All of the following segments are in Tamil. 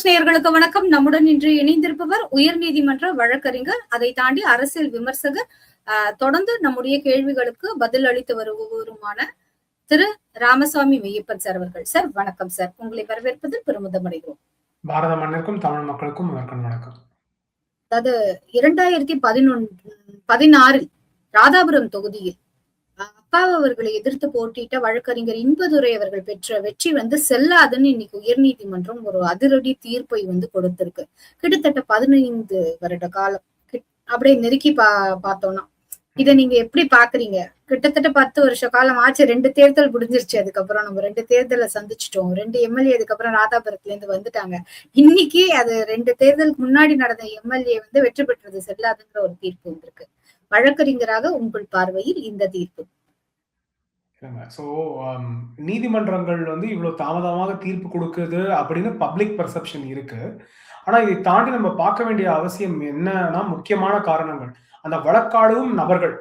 நேயர்களுக்கு வணக்கம். நம்முடன் இன்று இணைந்திருப்பவர் உயர்நீதிமன்ற வழக்கறிஞர், அதை தாண்டி அரசியல் விமர்சகர், தொடர்ந்து நம்முடைய கேள்விகளுக்கு பதில் அளித்து வருவருமான திரு ராமசாமி மெய்யப்பன் சார் அவர்கள். சார் வணக்கம் சார், உங்களை வரவேற்பதில் பெருமிதம் அடைகிறோம். பாரத மண்ணிற்கும் தமிழ் மக்களுக்கும் வணக்கம். அதாவது 2016 ராதாபுரம் தொகுதியில் அப்பாவு அவர்களை எதிர்த்து போட்டியிட்ட வழக்கறிஞர் இன்பதுரை அவர்கள் பெற்ற வெற்றி செல்லாதுன்னு இன்னைக்கு உயர்நீதிமன்றம் ஒரு அதிரடி தீர்ப்பை கொடுத்திருக்கு. கிட்டத்தட்ட 15 வருட காலம் அப்படியே நெருக்கி பார்த்தோம்னா இதை நீங்க எப்படி பாக்குறீங்க? கிட்டத்தட்ட 10 வருஷ காலம் ஆச்சு. 2 தேர்தல் முடிஞ்சிருச்சு. அதுக்கப்புறம் நம்ம 2 தேர்தலை சந்திச்சிட்டோம். 2 எம்எல்ஏ அதுக்கப்புறம் ராதாபுரத்துல இருந்து வந்துட்டாங்க. இன்னைக்கு அது 2 தேர்தலுக்கு முன்னாடி நடந்த எம்எல்ஏ வெற்றி பெற்றது செல்லாதுங்கிற ஒரு தீர்ப்பு வந்திருக்கு. வழக்கறிஞராக உங்கள் பார்வையில் இந்த தீர்ப்பு? நீதிமன்றங்கள் இவ்வளவு தாமதமாக தீர்ப்பு கொடுக்குது அப்படின்னு பப்ளிக் பெர்செப்ஷன் இருக்கு. ஆனா இதை தாண்டி நம்ம பார்க்க வேண்டிய அவசியம் என்னன்னா, முக்கியமான காரணங்கள் அந்த வழக்காடும் நபர்கள்,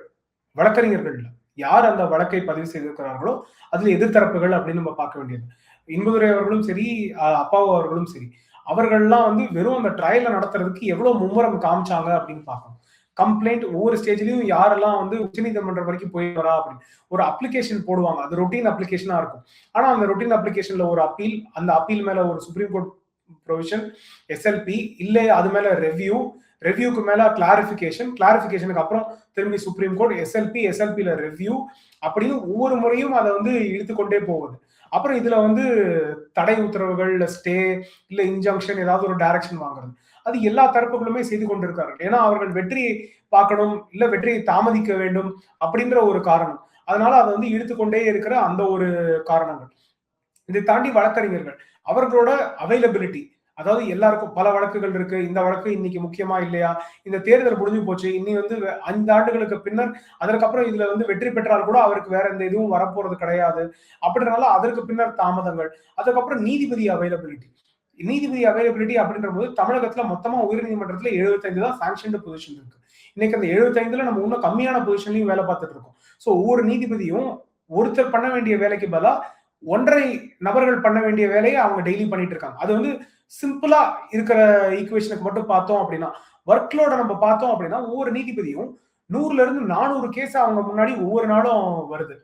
வழக்கறிஞர்கள் யார் அந்த வழக்கை பதிவு செய்திருக்கிறார்களோ அதுல எதிர்த்தரப்புகள் அப்படின்னு நம்ம பார்க்க வேண்டியது. இன்பதுரை அவர்களும் சரி, அப்பாவு அவர்களும் சரி, அவர்கள்லாம் வெறும் அந்த ட்ரையலை நடத்துறதுக்கு எவ்வளவு மும்முரம் காமிச்சாங்க அப்படின்னு பார்க்கணும். கம்ப்ளைண்ட் ஒவ்வொரு ஸ்டேஜ்லயும் யாரெல்லாம் உச்சநீதிமன்றம் வரைக்கும் போய் வரா அப்படின்னு ஒரு அப்ளிகேஷன் போடுவாங்க. அது ரொட்டீன் அப்ளிகேஷனா இருக்கும். ஆனா அந்த ரொட்டீன் அப்ளிகேஷன்ல ஒரு அப்பீல், அந்த அப்பீல் மேல ஒரு சுப்ரீம் கோர்ட் ப்ரொவிஷன், எஸ்எல்பி, இல்ல அது மேல ரெவ்யூக்கு மேல கிளாரிபிகேஷனுக்கு அப்புறம் திரும்பி சுப்ரீம் கோர்ட், எஸ்எல்பில ரெவ்யூ அப்படின்னு ஒவ்வொரு முறையும் அதை இழுத்துக்கொண்டே போகுது. அப்புறம் இதுல தடை உத்தரவுகள், ஸ்டே இல்ல இன்ஜங்ஷன், ஏதாவது ஒரு டைரக்ஷன் வாங்குறது, அது எல்லா தரப்புகளுமே செய்து கொண்டிருக்கார்கள். ஏன்னா அவர்கள் வெற்றியை பார்க்கணும், இல்ல வெற்றியை தாமதிக்க வேண்டும் அப்படின்ற ஒரு காரணம். அதனால அதை இழுத்துக்கொண்டே இருக்கிற அந்த ஒரு காரணங்கள். இதை தாண்டி வழக்கறிஞர்கள் அவர்களோட அவைலபிலிட்டி, அதாவது எல்லாருக்கும் பல வழக்குகள் இருக்கு. இந்த வழக்கு இன்னைக்கு முக்கியமா இல்லையா, இந்த தேர்தல் முடிஞ்சு போச்சு, இன்னி 5 ஆண்டுகளுக்கு பின்னர் அதற்கப்புறம் இதுல வெற்றி பெற்றால் கூட அவருக்கு வேற எந்த இதுவும் வரப்போறது கிடையாது அப்படின்றனால அதற்கு பின்னர் தாமதங்கள். அதுக்கப்புறம் நீதிபதி அவைலபிலிட்டி அப்படின்ற போது தமிழகத்துல மொத்தமா உயர்நீதிமன்றத்துல 75 தான் சாங்ஷன்டு பொசிஷன் இருக்கு. இன்னைக்கு அந்த 75ல நம்ம இன்னும் கம்மியான பொசிஷன்லயும் வேலை பார்த்துட்டு இருக்கோம். சோ ஒவ்வொரு நீதிபதியும் ஒருத்தர் பண்ண வேண்டிய வேலைக்கு பதிலா 1.5 நபர்கள் பண்ண வேண்டிய வேலையை அவங்க டெய்லி பண்ணிட்டு இருக்காங்க. அது சிம்பிளா இருக்கிற ஈக்குவேஷனுக்கு மட்டும் பார்த்தோம் அப்படின்னா, ஒர்க்லோட நம்ம பார்த்தோம் அப்படின்னா, ஒவ்வொரு நீதிபதியும் 100ல இருந்து 400 கேஸ் அவங்க முன்னாடி ஒவ்வொரு நாளும் வருது.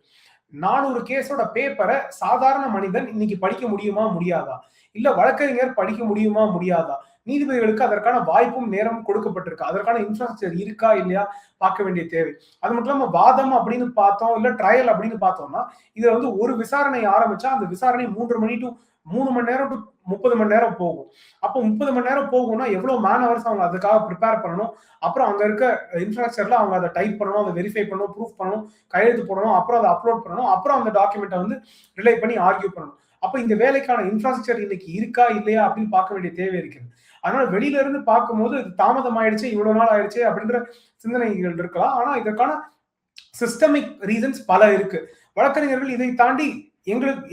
400 கேஸோட பேப்பரை சாதாரண மனிதன் இன்னைக்கு படிக்க முடியுமா முடியாதா, இல்ல வழக்கறிஞர் படிக்க முடியுமா முடியாதா, நீதிபதிகளுக்கு அதற்கான வாய்ப்பும் நேரம் கொடுக்கப்பட்டிருக்கு, அதற்கான இன்ஃப்ராஸ்ட்ரக்சர் இருக்கா இல்லையா பார்க்க வேண்டிய தேவை. அது மட்டும் இல்லாம வாதம் அப்படின்னு பார்த்தோம், இல்ல ட்ரையல் அப்படின்னு பார்த்தோம்னா, இதுல ஒரு விசாரணை ஆரம்பிச்சா அந்த விசாரணை 3 மணி டு 3 மணி நேரம் டு 30 மணி நேரம் போகும். அப்போ 30 மணி நேரம் போகும்னா எவ்வளவு மேன் ஹவர்ஸ் அவங்க அதுக்காக ப்ரிப்பேர் பண்ணணும். அப்புறம் அங்க இருக்க இன்ஃப்ராஸ்ட்ரக்சர்ல அவங்க அதை டைப் பண்ணணும், அதை வெரிஃபை பண்ணணும், ப்ரூஃப் பண்ணணும், கையெழுத்து போடணும், அப்புறம் அதை அப்லோட் பண்ணணும், அப்புறம் அந்த டாக்குமெண்ட்டை ரிலே பண்ணி ஆர்கியூ பண்ணணும். அப்ப இந்த வேலைக்கான இன்ஃப்ராஸ்ட்ரக்சர் இன்னைக்கு இருக்கா இல்லையா அப்படின்னு பார்க்க வேண்டிய தேவை இருக்கிறது. அதனால வெளியில இருந்து பார்க்கும்போது தாமதம் ஆயிடுச்சு, இவ்வளவு நாள் ஆயிடுச்சு அப்படின்ற சிந்தனைகள் இருக்கலாம். ஆனா இதற்கான சிஸ்டமிக் ரீசன்ஸ் பல இருக்கு. வழக்கறிஞர்கள் இதை தாண்டி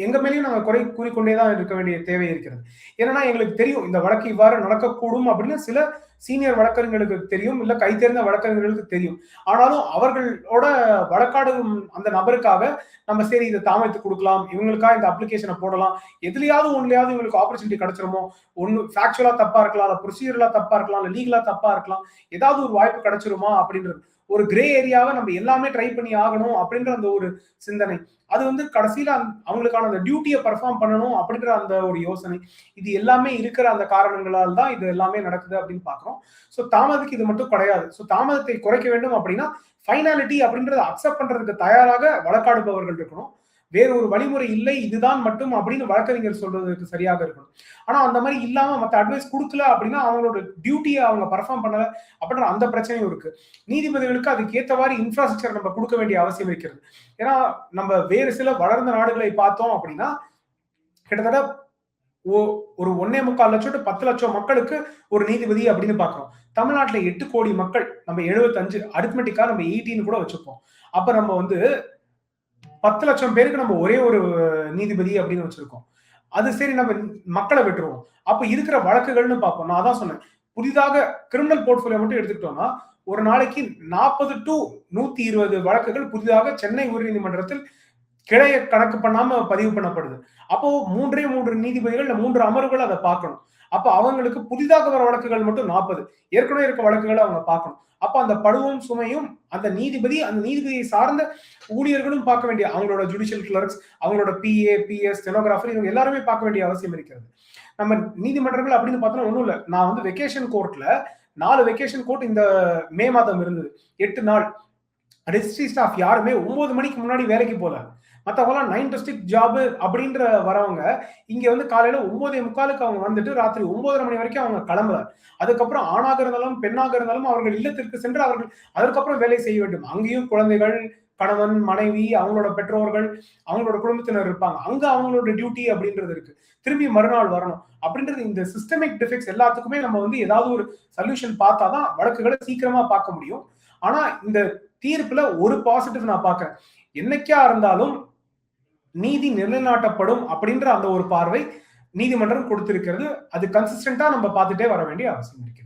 எங்க மேலேயும் நாங்க குறை கூறிக்கொண்டேதான் இருக்க வேண்டிய தேவை இருக்கிறது. ஏன்னா எங்களுக்கு தெரியும் இந்த வழக்கு இவ்வாறு நடக்கக்கூடும் அப்படின்னு சில சீனியர் வழக்கறிஞர்களுக்கு தெரியும், இல்ல கை தேர்ந்த வழக்கறிஞர்களுக்கு தெரியும். ஆனாலும் அவர்களோட வழக்காடும் அந்த நபருக்காக நம்ம சரி இதை தாமதித்து கொடுக்கலாம், இவங்களுக்காக இந்த அப்ளிகேஷனை போடலாம், எதுலையாவது ஒன்றுலையாவது இவங்களுக்கு ஆப்பர்ச்சுனிட்டி கிடைச்சிருமோ, ஒன்னு ஃபேக்சுவலா தப்பா இருக்கலாம், இல்ல ப்ரொசீஜரலா தப்பா இருக்கலாம், இல்ல லீகலா தப்பா இருக்கலாம், ஏதாவது ஒரு வாய்ப்பு கிடைச்சிருமா அப்படின்றது ஒரு கிரே ஏரியாவை நம்ம எல்லாமே ட்ரை பண்ணி ஆகணும் அப்படின்ற அந்த ஒரு சிந்தனை, அது கடைசியில அவங்களுக்கான அந்த டியூட்டியை பர்ஃபார்ம் பண்ணணும் அப்படின்ற அந்த ஒரு யோசனை, இது எல்லாமே இருக்கிற அந்த காரணங்களால் தான் இது எல்லாமே நடக்குது அப்படின்னு பாக்குறோம். சோ தாமதத்துக்கு இது மட்டும் கிடையாது. சோ தாமதத்தை குறைக்க வேண்டும் அப்படின்னா ஃபைனாலிட்டி அப்படின்றத அக்செப்ட் பண்றதுக்கு தயாராக வழக்காடுபவர்கள் இருக்கணும். வேற ஒரு வழிமுறை இல்லை, இதுதான் மட்டும் அப்படின்னு வழக்கறிஞர் சொல்றதுக்கு சரியாக இருக்கணும். ஆனா அந்த மாதிரி இல்லாம மத்த அட்வைஸ் கொடுக்கல அப்படின்னா அவங்களோட டியூட்டியை அவங்க பர்ஃபார்ம் பண்ணல அப்படின்ற அந்த பிரச்சனையும் இருக்கு. நீதிபதிகளுக்கு அதுக்கு ஏற்றவாறு இன்ஃப்ராஸ்ட்ரக்சர் நம்ம கொடுக்க வேண்டிய அவசியம் இருக்கிறது. ஏன்னா நம்ம வேறு சில வளர்ந்த நாடுகளை பார்த்தோம் அப்படின்னா கிட்டத்தட்ட ஒரு 1.25 லட்சம் டு 10 லட்சம் மக்களுக்கு ஒரு நீதிபதி அப்படின்னு பாக்குறோம். தமிழ்நாட்டுல 8 கோடி மக்கள், நம்ம 75 அரித்மெட்டிக்கா நம்ம 18 கூட வச்சுப்போம். அப்ப நம்ம 10 லட்சம் பேருக்கு நம்ம ஒரே ஒரு நீதிபதி அப்படின்னு வச்சிருக்கோம். அது சரி, நம்ம மக்களை விட்டுருவோம். அப்ப இருக்கிற வழக்குகள்னு பார்ப்போம். நான் அதான் சொன்னேன், புதிதாக கிரிமினல் போர்ட்போலியோ மட்டும் எடுத்துக்கிட்டோம்னா ஒரு நாளைக்கு 40 டு 120 வழக்குகள் புதிதாக சென்னை உயர்நீதிமன்றத்தில் கிளைய கணக்கு பண்ணாம பதிவு பண்ணப்படுது. அப்போ 3 நீதிபதிகள் இல்ல 3 அமர்வுகள் அதை பார்க்கணும். அப்ப அவங்களுக்கு புதிதாக வர வழக்குகள் மட்டும் 40. ஏற்கனவே இருக்க வழக்குகளை அவங்க பார்க்கணும். அப்ப அந்த பழுவும் சுமையும் அந்த நீதிபதியை சார்ந்த ஊழியர்களும் பார்க்க வேண்டிய அவங்களோட ஜுடிஷியல் கிளர்க்ஸ், அவங்களோட பிஏ, பிஎஸ், ஸ்டெனோகிராஃபர் இவங்க எல்லாருமே பார்க்க வேண்டிய அவசியம் இருக்கிறது. நம்ம நீதிமன்றங்கள் அப்படின்னு பார்த்தோம்னா ஒண்ணும் இல்ல. நான் வந்து வெக்கேஷன் கோர்ட்ல 4 வெக்கேஷன் கோர்ட் இந்த மே மாதம் இருந்தது. 8 நாள். ரெஜிஸ்ட்ரி ஸ்டாஃப் யாருமே 9 மணிக்கு முன்னாடி வேலைக்கு போல. மத்தவங்கலாம் 9 to 6 ஜாப் அப்படின்ற வரவங்க இங்க வந்து காலையில 9:45க்கு அவங்க வந்துட்டு ராத்திரி 9:30 மணி வரைக்கும் அவங்க கிளம்பல. அதுக்கப்புறம் ஆணாக இருந்தாலும் பெண்ணாக இருந்தாலும் அவர்கள் இல்லத்திற்கு சென்று அவர்கள் அதற்கப்புறம் வேலை செய்ய வேண்டும். அங்கேயும் குழந்தைகள், கணவன், மனைவி, அவங்களோட பெற்றோர்கள், அவங்களோட குடும்பத்தினர் இருப்பாங்க. அங்க அவங்களோட டியூட்டி அப்படின்றது இருக்கு. திரும்பி மறுநாள் வரணும். அப்படின்றது இந்த சிஸ்டமிக் டிஃபெக்ட்ஸ் எல்லாத்துக்குமே நம்ம வந்து ஏதாவது ஒரு சொல்யூஷன் பார்த்தாதான் வழக்குகளை சீக்கிரமா பார்க்க முடியும். ஆனா இந்த தீர்ப்புல ஒரு பாசிட்டிவ் நான் பார்க்கிறேன். என்னைக்கா இருந்தாலும் நீதி நிலைநாட்டப்படும் அப்படின்ற அந்த ஒரு பார்வை நீதிமன்றம் கொடுத்திருக்கிறது. அது கன்சிஸ்டன்டா நம்ம பார்த்துட்டே வர வேண்டிய அவசியம் இருக்கிறது.